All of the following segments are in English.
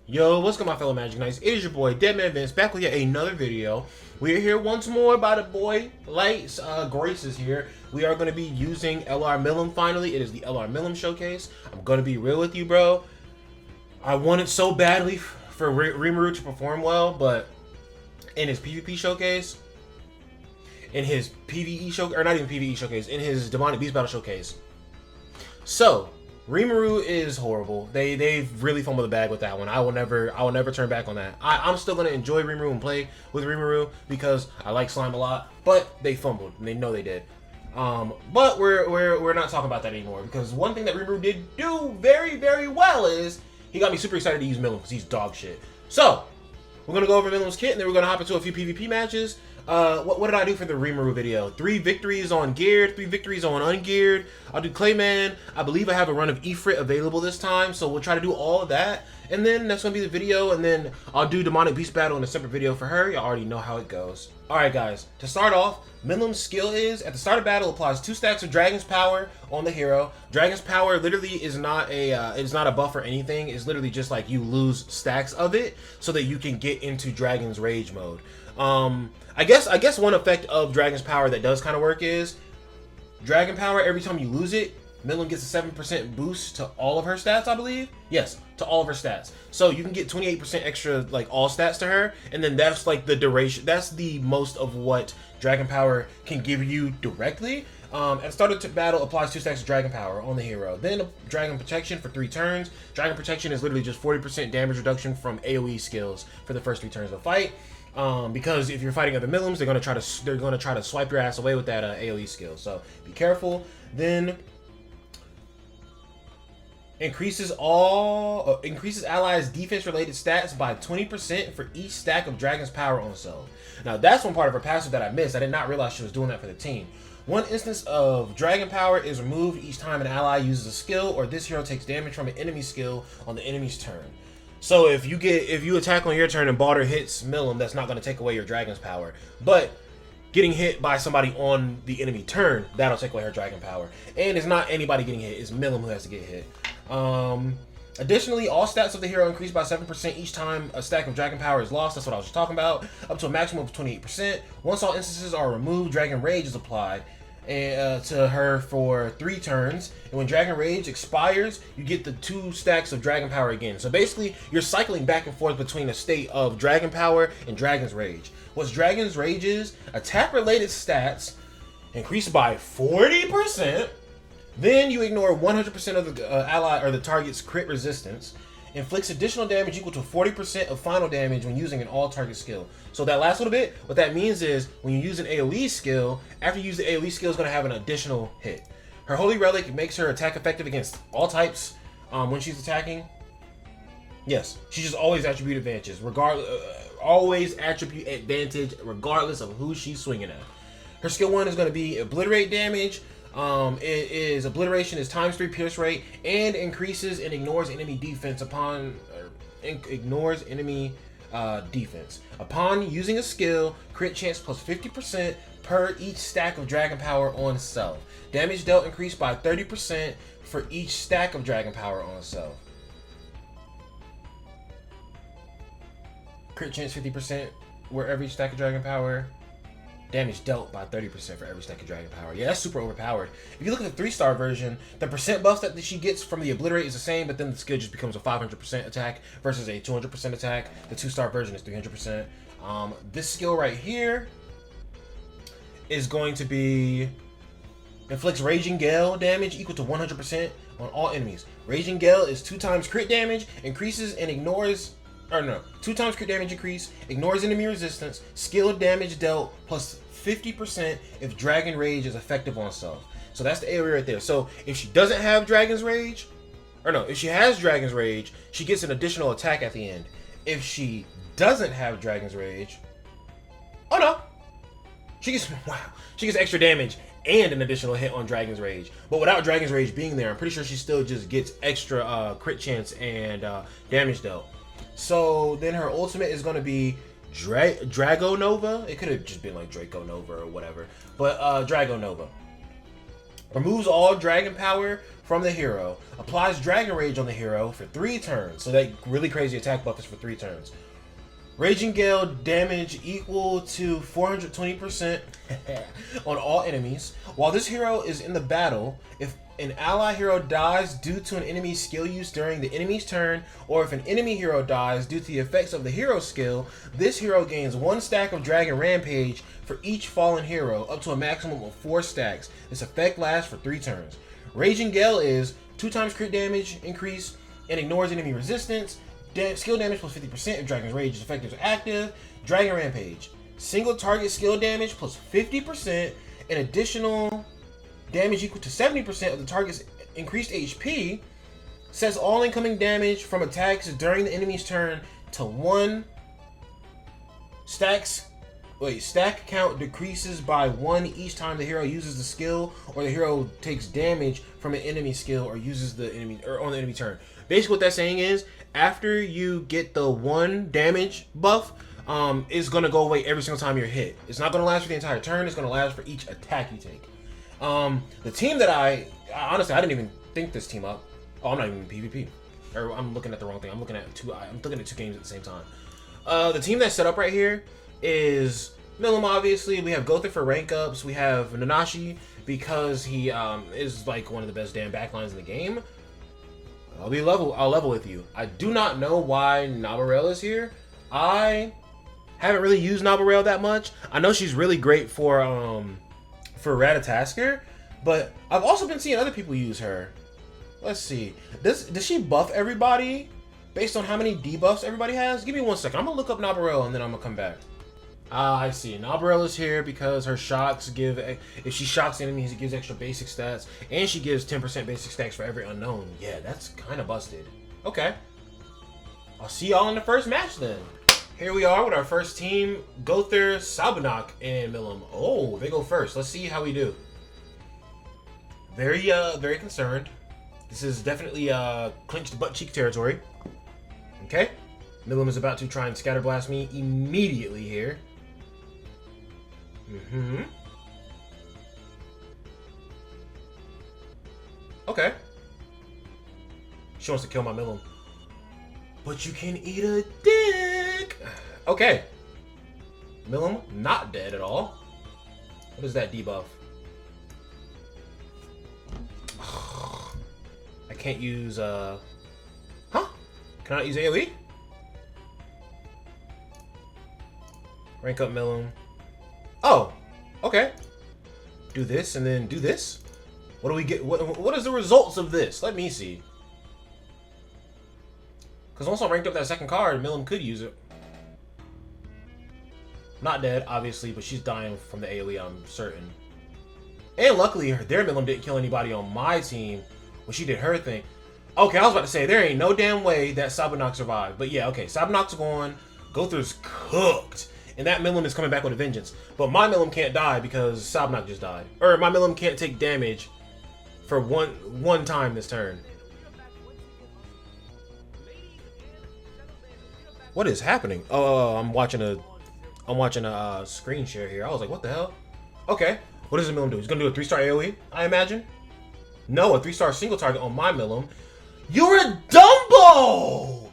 Yo, what's good, my fellow Magic Knights? It is your boy DEADMANVINCE back with yet another video. We're here once more by the boy Lights Graces here. We are going to be using LR Milim finally. It is the LR Milim showcase. I'm going to be real with you, bro. I wanted so badly for Rimuru to perform well, but in his PvP showcase, in his PvE show, or not even PvE showcase, in his Demonic Beast Battle showcase. So Rimuru is horrible. They've really fumbled the bag with that one. I will never turn back on that. I'm still gonna enjoy Rimuru and play with Rimuru because I like slime a lot, but they fumbled and they know they did. But we're not talking about that anymore, because one thing that Rimuru did do very well is he got me super excited to use Milim because he's dog shit. So we're gonna go over Milim's kit and then we're gonna hop into a few PvP matches. What did I do for the Rimuru video? 3 victories on Geared, 3 victories on Ungeared. I'll do Clayman. I believe I have a run of Ifrit available this time, so we'll try to do all of that. And then that's going to be the video, and then I'll do Demonic Beast Battle in a separate video for her. Y'all already know how it goes. Alright guys, to start off, Milim's skill is, at the start of battle, applies 2 stacks of Dragon's Power on the hero. Dragon's Power literally is not a buff or anything. It's literally just like you lose stacks of it so that you can get into Dragon's Rage mode. I guess one effect of Dragon's Power that does kind of work is Dragon Power, every time you lose it, Milim gets a 7% boost to all of her stats, I believe. Yes, to all of her stats. So you can get 28% extra, like, all stats to her, and then that's like the duration. That's the most of what Dragon Power can give you directly. At the start of the battle, applies 2 stacks of Dragon Power on the hero. Then Dragon Protection for 3 turns. Dragon Protection is literally just 40% damage reduction from AoE skills for the first 3 turns of the fight. Because if you're fighting other Milims, they're gonna try to swipe your ass away with that AoE skill. So be careful. Then increases allies' defense-related stats by 20% for each stack of Dragon's Power on itself. Now that's one part of her passive that I missed. I did not realize she was doing that for the team. One instance of Dragon Power is removed each time an ally uses a skill or this hero takes damage from an enemy skill on the enemy's turn. So if you attack on your turn and Balder hits Milim, that's not going to take away your Dragon's Power. But getting hit by somebody on the enemy turn, that'll take away her Dragon Power. And it's not anybody getting hit, it's Milim who has to get hit. Additionally, all stats of the hero increase by 7% each time a stack of Dragon Power is lost. That's what I was just talking about. Up to a maximum of 28%. Once all instances are removed, Dragon Rage is applied to her for 3 turns, and when Dragon Rage expires, you get the 2 stacks of Dragon Power again. So basically, you're cycling back and forth between a state of Dragon Power and Dragon's Rage. What's Dragon's Rage is, attack-related stats increase by 40%, then you ignore 100% of the ally or the target's crit resistance, inflicts additional damage equal to 40% of final damage when using an all-target skill. So that last little bit, what that means is when you use an AoE skill, after you use the AoE skill, it's going to have an additional hit. Her Holy Relic makes her attack effective against all types when she's attacking. Yes, she just always attribute advantages, always attribute advantage regardless of who she's swinging at. Her skill 1 is going to be Obliterate damage. Obliteration is ×3 pierce rate and increases and ignores enemy defense upon defense. Upon using a skill, crit chance plus 50% per each stack of Dragon Power on self. Damage dealt increased by 30% for each stack of Dragon Power on self. Crit chance 50% where every stack of Dragon Power. Damage dealt by 30% for every stack of Dragon Power. Yeah, that's super overpowered. If you look at the 3-star version, the percent buff that she gets from the Obliterate is the same, but then the skill just becomes a 500% attack versus a 200% attack. The 2-star version is 300%. This skill right here is going to be inflicts Raging Gale damage equal to 100% on all enemies. Raging Gale is 2 times crit damage, increases and ignores. Or no, 2 times crit damage increase, ignores enemy resistance, skill damage dealt plus 50% if Dragon Rage is effective on self. So that's the area right there. So if she doesn't have Dragon's Rage, or no, if she has Dragon's Rage, she gets an additional attack at the end. If she doesn't have Dragon's Rage, oh no, she gets extra damage and an additional hit on Dragon's Rage. But without Dragon's Rage being there, I'm pretty sure she still just gets extra crit chance and damage dealt. So then her ultimate is going to be Drago Nova. It could have just been like Draco Nova or whatever. But Drago Nova. Removes all Dragon Power from the hero. Applies Dragon Rage on the hero for 3 turns. So that really crazy attack buff is for 3 turns. Raging Gale damage equal to 420% on all enemies. While this hero is in the battle, if an ally hero dies due to an enemy's skill use during the enemy's turn, or if an enemy hero dies due to the effects of the hero's skill, this hero gains 1 stack of Dragon Rampage for each fallen hero, up to a maximum of 4 stacks. This effect lasts for 3 turns. Raging Gale is 2 times crit damage increase and ignores enemy resistance. Skill damage plus 50% if Dragon's Rage is effective or active. Dragon Rampage. Single target skill damage plus 50%. And additional damage equal to 70% of the target's increased HP. Sets all incoming damage from attacks during the enemy's turn to 1. Stack count decreases by 1 each time the hero uses the skill, or the hero takes damage from an enemy skill or uses the enemy or on the enemy turn. Basically what that's saying is, after you get the 1 damage buff, it's gonna go away every single time you're hit. It's not gonna last for the entire turn, it's gonna last for each attack you take. The team that I honestly didn't even think this team up. Oh, I'm not even in PvP. Or I'm looking at the wrong thing. I'm looking at 2 games at the same time. The team that's set up right here is Milim, obviously. We have Gotha for rank ups. We have Nanashi because he is like one of the best damn backlines in the game. I'll level with you. I do not know why Nabarel is here. I haven't really used Nabarel that much. I know she's really great for Ratatasker, but I've also been seeing other people use her. Let's see. Does she buff everybody based on how many debuffs everybody has? Give me 1 second. I'm gonna look up Nabarel and then I'm gonna come back. I see. Nabarel is here because her shocks give, if she shocks enemies, it gives extra basic stats, and she gives 10% basic stacks for every unknown. Yeah, that's kind of busted. Okay. I'll see y'all in the first match then. Here we are with our first team, Gother, Sabanak, and Milim. Oh, they go first. Let's see how we do. Very concerned. This is definitely clinched butt cheek territory. Okay. Milim is about to try and scatterblast me immediately here. Okay. She wants to kill my Milim. But you can eat a dick. Okay. Milim, not dead at all. What is that debuff? I can't use, Huh? Can I not use AoE? Rank up Milim. Oh, okay. Do this and then do this. What do we get? What is the results of this? Let me see. Because once I ranked up that second card, Milim could use it. Not dead, obviously, but she's dying from the AoE, I'm certain. And luckily, their Milim didn't kill anybody on my team when she did her thing. Okay, I was about to say, there ain't no damn way that Sabanak survived. But yeah, okay, Sabanak's gone. Gother's cooked. And that Milim is coming back with a vengeance. But my Milim can't die because Sabanak just died. Or my Milim can't take damage for one time this turn. What is happening? Oh, I'm watching a screen share here. I was like, what the hell? Okay, what does the Milim do? He's gonna do a 3-star AoE, I imagine. No, a 3-star single target on my Milim. You're a Dumbo!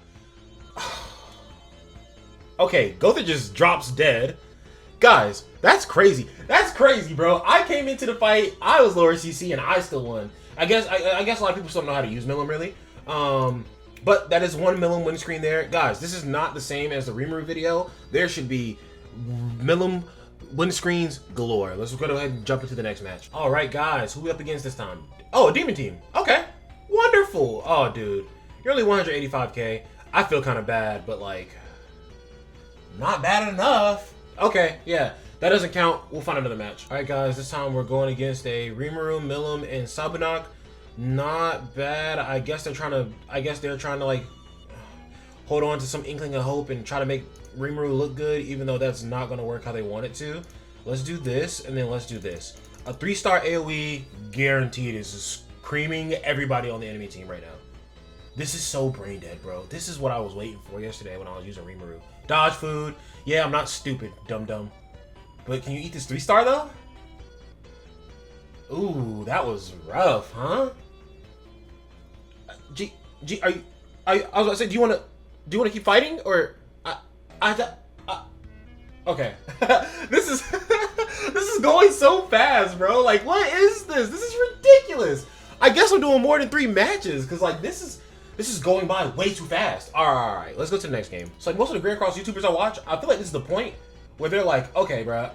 Okay, Gotha just drops dead. Guys, that's crazy. That's crazy, bro. I came into the fight, I was lower CC, and I still won. I guess a lot of people still don't know how to use Milim, really. But that is 1 Milim win screen there. Guys, this is not the same as the Rimuru video. There should be Milim win screens galore. Let's go ahead and jump into the next match. All right, guys, who we up against this time? Oh, a demon team. Okay, wonderful. Oh, dude, you're only 185k. I feel kind of bad, but like, not bad enough. Okay, yeah, that doesn't count. We'll find another match. All right, guys, this time we're going against a Rimuru, Milim, and Sabanak. Not bad. I guess they're trying to like hold on to some inkling of hope and try to make Rimuru look good, even though that's not going to work how they want it to. Let's do this, and then let's do this. A 3-star AoE guaranteed is screaming everybody on the enemy team right now. This is so brain dead, bro. This is what I was waiting for yesterday when I was using Rimuru. Dodge food. Yeah, I'm not stupid, dum-dum. But can you eat this 3-star, though? Ooh, that was rough, huh? Are you? I was about to say, do you want to keep fighting or? Okay. This is this is going so fast, bro. Like, what is this? This is ridiculous. I guess I'm doing more than 3 matches because like this is going by way too fast. All right, let's go to the next game. So like most of the Grand Cross YouTubers I watch, I feel like this is the point where they're like, okay, bro,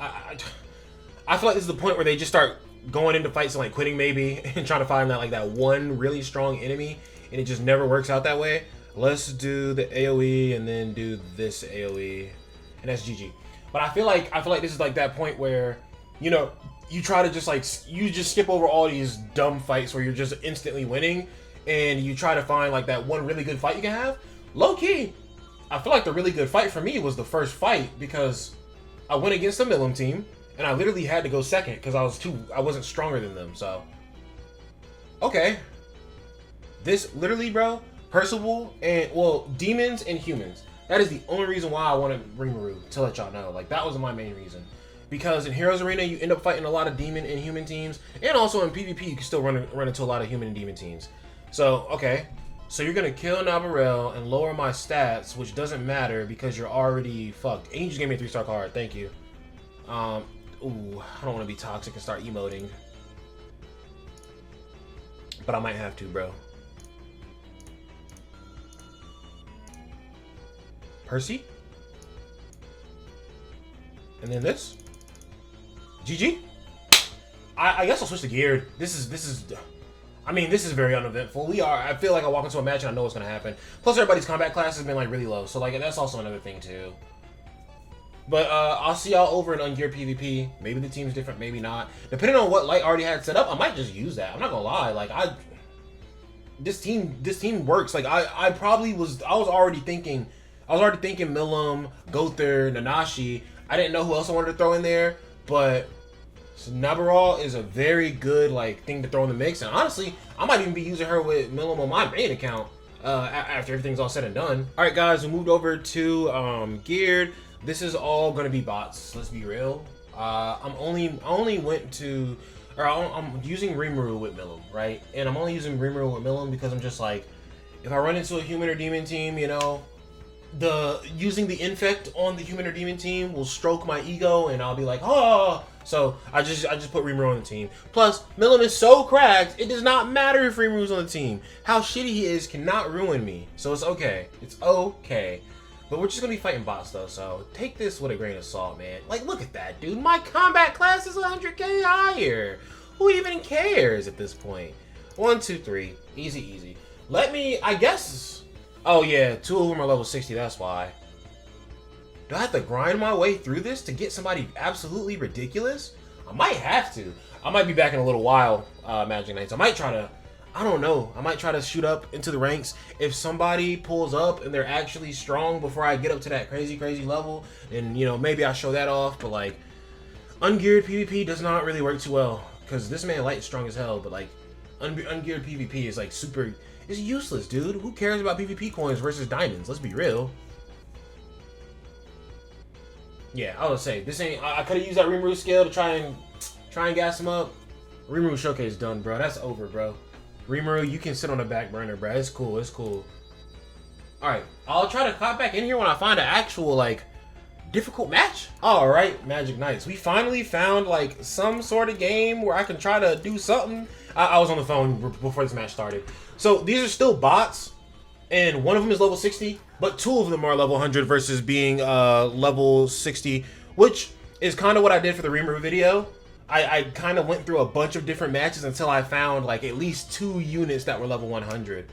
I feel like this is the point where they just start going into fights and like quitting maybe and trying to find that one really strong enemy, and it just never works out that way. Let's do the AoE and then do this AoE, and that's GG. But I feel like this is like that point where, you know, you try to just you just skip over all these dumb fights where you're just instantly winning, and you try to find like that one really good fight you can have. Low key, I feel like the really good fight for me was the first fight because I went against the Milim team and I literally had to go second because I wasn't stronger than them. So okay, this literally, bro, Percival and demons and humans. That is the only reason why I wanted Rimuru, to let y'all know. Like, that was my main reason. Because in Heroes Arena, you end up fighting a lot of demon and human teams. And also in PvP, you can still run into a lot of human and demon teams. So, okay. So you're going to kill Navarelle and lower my stats, which doesn't matter because you're already fucked. And you just gave me a 3-star card. Thank you. Ooh, I don't want to be toxic and start emoting. But I might have to, bro. Percy, and then this. GG. I guess I'll switch to geared. This is. I mean, this is very uneventful. I feel like I walk into a match and I know what's gonna happen. Plus, everybody's combat class has been like really low, so like that's also another thing too. But I'll see y'all over in Ungeared PvP. Maybe the team's different, maybe not. Depending on what Light already had set up, I might just use that. I'm not gonna lie. Like this team works. Like I was already thinking Milim, Gother, Nanashi. I didn't know who else I wanted to throw in there, but Nabarral is a very good like thing to throw in the mix. And honestly, I might even be using her with Milim on my main account after everything's all said and done. All right, guys, we moved over to Geared. This is all gonna be bots. Let's be real. I'm using Rimuru with Milim, right? And I'm only using Rimuru with Milim because I'm just like, if I run into a human or demon team, you know, using the infect on the human or demon team will stroke my ego and I'll be like, oh. So I just put Rimuru on the team. Plus, Milim is so cracked, it does not matter if Rimuru's on the team. How shitty he is cannot ruin me. So it's okay. It's okay. But we're just gonna be fighting bots though, so take this with a grain of salt, man. Like, look at that, dude. My combat class is 100k higher. Who even cares at this point? 1, 2, 3. Easy, easy. I guess. Oh yeah, 2 of them are level 60, that's why. Do I have to grind my way through this to get somebody absolutely ridiculous? I might have to. I might be back in a little while, Magic Knights. I might try to, I don't know. I might try to shoot up into the ranks. If somebody pulls up and they're actually strong before I get up to that crazy level, and you know, maybe I show that off, but like, Ungeared PvP does not really work too well. Because this man Light is strong as hell, but like, Ungeared PvP is like super, it's useless, dude. Who cares about PvP coins versus diamonds? Let's be real. Yeah, I would say this ain't. I could have used that Rimuru skill to try and gas him up. Rimuru showcase done, bro. That's over, bro. Rimuru, you can sit on the back burner, bro. It's cool. It's cool. All right, I'll try to pop back in here when I find an actual like difficult match. All right, Magic Knights. We finally found like some sort of game where I can try to do something. I was on the phone before this match started. So these are still bots, and one of them is level 60, but 2 of them are level 100 versus being level 60, which is kind of what I did for the Rimuru video. I kind of went through a bunch of different matches until I found like at least 2 units that were level 100.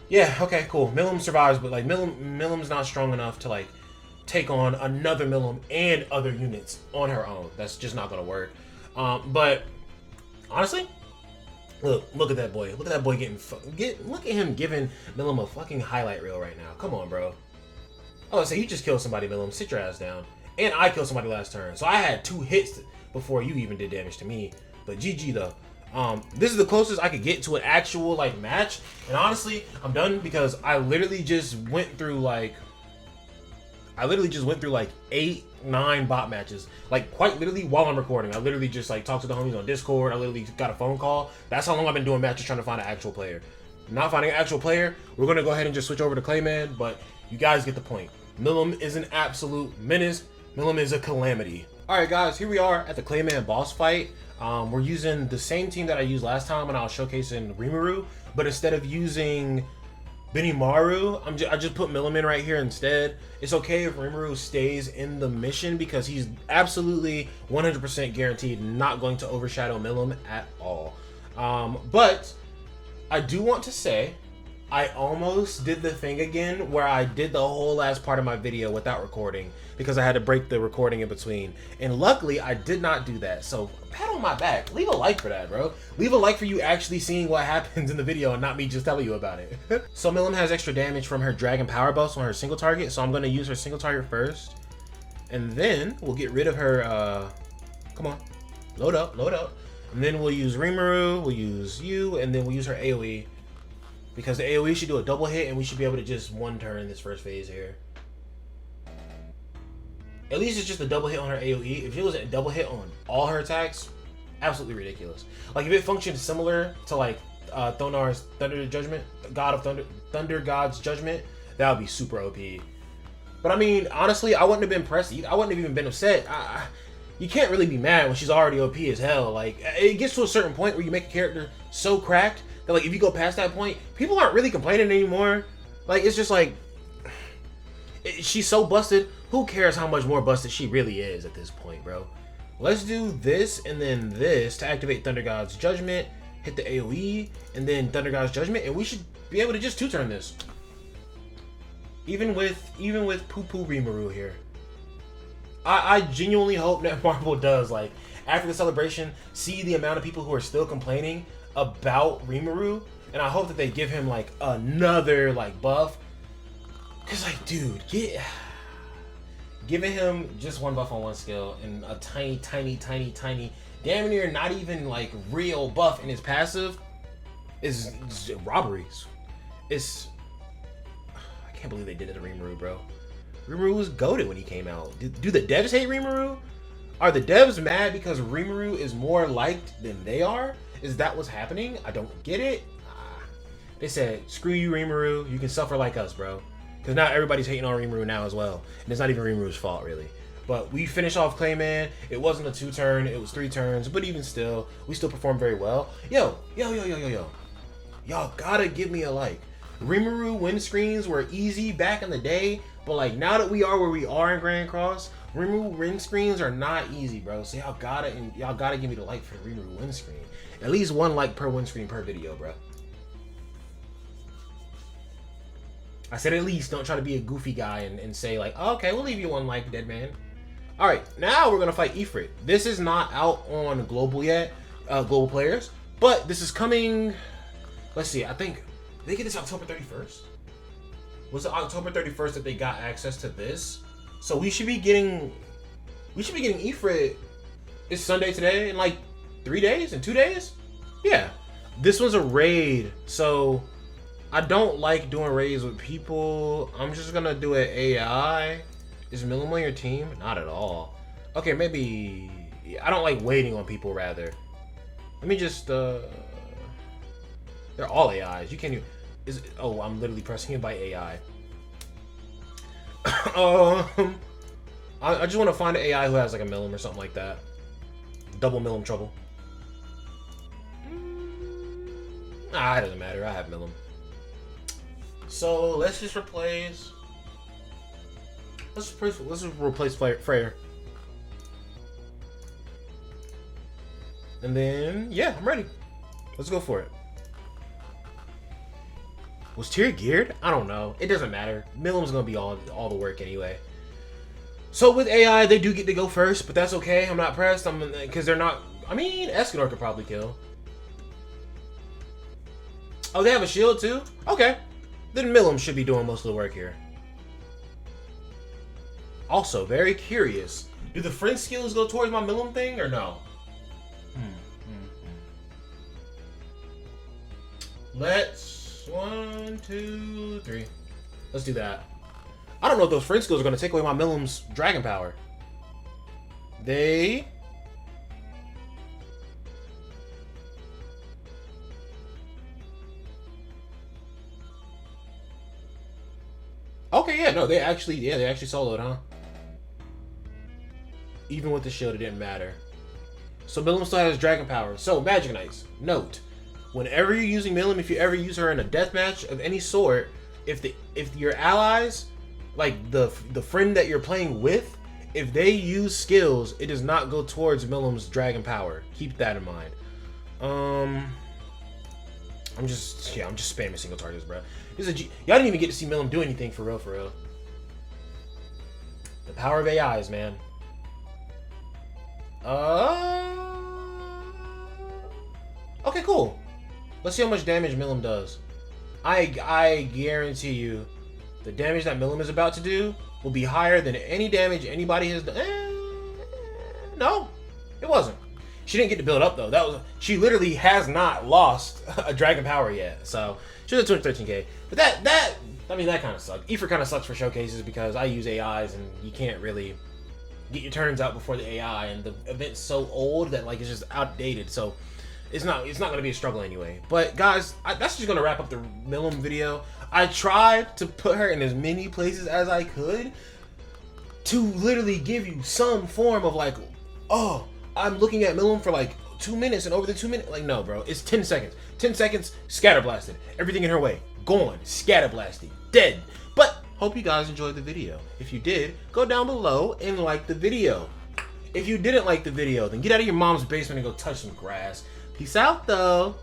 Yeah, okay, cool. Milim survives, but like Milim's not strong enough to like take on another Milim and other units on her own. That's just not gonna work. But honestly, look at that boy. Look at that boy look at him giving Milim a fucking highlight reel right now. Come on, bro. I was say you just killed somebody, Milim. Sit your ass down. And I killed somebody last turn, so I had 2 hits before you even did damage to me. But GG though. This is the closest I could get to an actual like match. And honestly, I'm done because I literally just went through like 8, 9 bot matches. Like quite literally while I'm recording. I literally just like talked to the homies on Discord. I literally got a phone call. That's how long I've been doing matches trying to find an actual player. not finding an actual player, we're going to go ahead and just switch over to Clayman, but you guys get the point. Milim is an absolute menace. Milim is a calamity. Alright guys, here we are at the Clayman boss fight. We're using the same team that I used last time when I was showcasing Rimuru, but instead of using Benimaru, I just put Milim in right here instead. It's okay if Rimuru stays in the mission because he's absolutely 100% guaranteed not going to overshadow Milim at all. But I do want to say I almost did the thing again where I did the whole last part of my video without recording because I had to break the recording in between. And luckily, I did not do that. So pat on my back. Leave a like for that, bro. Leave a like for you actually seeing what happens in the video and not me just telling you about it. So Milim has extra damage from her Dragon Power Buffs on her single target. So I'm going to use her single target first. And then we'll get rid of her... come on. Load up, load up. And then we'll use Rimuru, we'll use you, and then we'll use her AoE. Because the AoE should do a double hit, and we should be able to just one turn this first phase here. At least it's just a double hit on her AoE. If it was a double hit on all her attacks, absolutely ridiculous. Like if it functioned similar to like Thonar's Thunder Judgment, God of Thunder God's Judgment, that would be super OP. But I mean, honestly, I wouldn't have been pressed. I wouldn't have even been upset. You can't really be mad when she's already OP as hell. Like it gets to a certain point where you make a character so cracked that like if you go past that point, people aren't really complaining anymore. Like it's just like she's so busted. Who cares how much more busted she really is at this point, bro? Let's do this and then this to activate Thunder God's Judgment, hit the AoE, and then Thunder God's Judgment, and we should be able to just two-turn this. Even with poo-poo Rimuru here. I genuinely hope that Marvel does, like, after the celebration, see the amount of people who are still complaining about Rimuru, and I hope that they give him, like, another, like, buff. Because, like, dude, giving him just one buff on one skill and a tiny, damn near not even, like, real buff in his passive is robberies. I can't believe they did it to Rimuru, bro. Rimuru was goated when he came out. Do the devs hate Rimuru? Are the devs mad because Rimuru is more liked than they are? Is that what's happening? I don't get it. They said, screw you, Rimuru. You can suffer like us, bro. Because now everybody's hating on Rimuru now as well. And it's not even Rimuru's fault, really. But we finished off Clayman. It wasn't a 2-turn. It was 3 turns. But even still, we still performed very well. Yo. Y'all gotta give me a like. Rimuru win screens were easy back in the day. But like now that we are where we are in Grand Cross, Rimuru win screens are not easy, bro. So y'all gotta give me the like for the Rimuru win screen. At least 1 like per win screen per video, bro. I said at least. Don't try to be a goofy guy and say like, oh, okay, we'll leave you 1 like, dead man. All right, now we're gonna fight Ifrit. This is not out on global yet, global players, but this is coming. Let's see. I think they get this October 31st. Was it October 31st that they got access to this? So we should be getting Ifrit. It's Sunday today in like 3 days, in 2 days. Yeah, this one's a raid, so. I don't like doing raids with people. I'm just gonna do an AI. Is Milim on your team? Not at all. Okay, maybe. I don't like waiting on people, rather. Let me just. They're all AIs. You can't even. Oh, I'm literally pressing invite AI. I just want to find an AI who has like a Milim or something like that. Double Milim trouble. It doesn't matter. I have Milim. So let's just replace. Let's just replace Freyr. And then yeah, I'm ready. Let's go for it. Was Tyr geared? I don't know. It doesn't matter. Milim's gonna be all the work anyway. So with AI, they do get to go first, but that's okay. I'm not pressed. Because they're not. I mean, Escanor could probably kill. Oh, they have a shield too? Okay. Then Milim should be doing most of the work here. Also, very curious. Do the friend skills go towards my Milim thing or no? Let's 1, 2, 3. Let's do that. I don't know if those friend skills are going to take away my Milim's dragon power. They... No, they actually soloed, huh? Even with the shield, it didn't matter. So Milim still has dragon power. So Magic Knights, note, whenever you're using Milim, if you ever use her in a deathmatch of any sort, if your allies, like the friend that you're playing with, if they use skills, it does not go towards Milim's dragon power. Keep that in mind. I'm just spamming single targets, bro. Y'all didn't even get to see Milim do anything for real, for real. The power of AIs, man. Okay, cool. Let's see how much damage Milim does. I guarantee you, the damage that Milim is about to do will be higher than any damage anybody has done. No, it wasn't. She didn't get to build up though. She literally has not lost a dragon power yet. So she's at 213k. But that kind of sucks. Ifrit kind of sucks for showcases because I use AIs and you can't really get your turns out before the AI, and the event's so old that like it's just outdated. So it's not going to be a struggle anyway. But guys, that's just going to wrap up the Milim video. I tried to put her in as many places as I could to literally give you some form of like, oh, I'm looking at Milim for like 2 minutes, and over the 2 minutes, like, no, bro, it's 10 seconds. 10 seconds, scatter blasted. Everything in her way, gone, scatter blasted, dead. But hope you guys enjoyed the video. If you did, go down below and like the video. If you didn't like the video, then get out of your mom's basement and go touch some grass. Peace out, though.